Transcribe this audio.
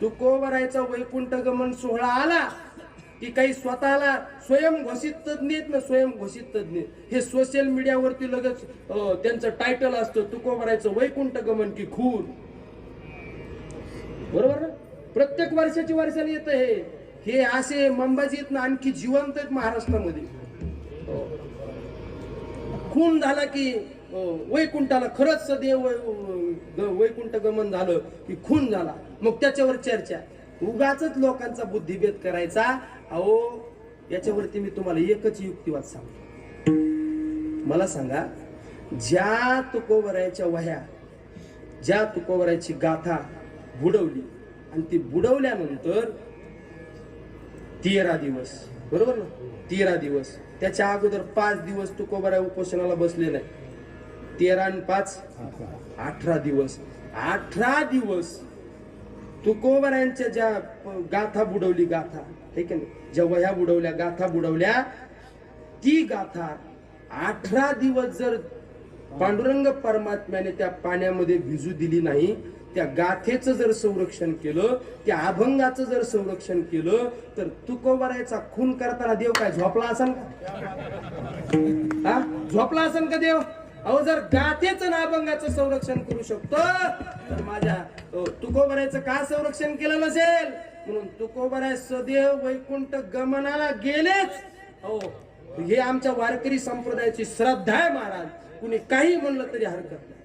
तुकोबरायचा वैकुंठ गमन सोहळा आला की काही स्वतःला स्वयंघोषित तज्ञ आहेत ना, स्वयंघोषित तज्ञ, हे सोशल मीडियावरती लगेच त्यांचं टायटल असतं तुकोबरायचं वैकुंठ गमन की खून. बरोबर ना? प्रत्येक वर्षाला येतं हे असे मंबाजी आहेत ना, आणखी जिवंत आहेत महाराष्ट्रामध्ये. खून झाला की वैकुंठाला खरंच सदैव वैकुंठ गमन झालं की खून झाला, मग त्याच्यावर चर्चा. उगाच लोकांचा बुद्धिभेद करायचा. अहो, याच्यावरती मी तुम्हाला एकच युक्तिवाद सांगतो. मला सांगा, ज्या तुकोबरायच्या वह्या, ज्या तुकोबरायची गाथा बुडवली आणि ती बुडवल्यानंतर 13 दिवस, बरोबर ना, 13 दिवस, त्याच्या अगोदर 5 दिवस तुकोबराय उपोषणाला बसले नाही. 13 आणि 5 18 दिवस. 18 दिवस तुकोबरायांच्या ज्या गाथा बुडवली, गाथा हे की नाही, ज्या वह्या बुडवल्या, गाथा बुडवल्या, ती गाथा 18 दिवस जर पांडुरंग परमात्म्याने त्या पाण्यामध्ये भिजू दिली नाही, त्या गाथेचं जर संरक्षण केलं, त्या अभंगाचं जर संरक्षण केलं, तर तुकोबरायचा खून करताना देव काय झोपला असेल का? झोपला असेल का देव? अहो, जर गाथेचं ना अभंगाचं संरक्षण करू शकतो, तर माझ्या तुकोबरायचं का संरक्षण केलं नसेल? म्हणून तुकोबराय सदैव वैकुंठ गमनाला गेलेच. हो, हे आमच्या वारकरी संप्रदायाची श्रद्धा आहे महाराज. कुणी काही म्हणलं तरी हरकत नाही.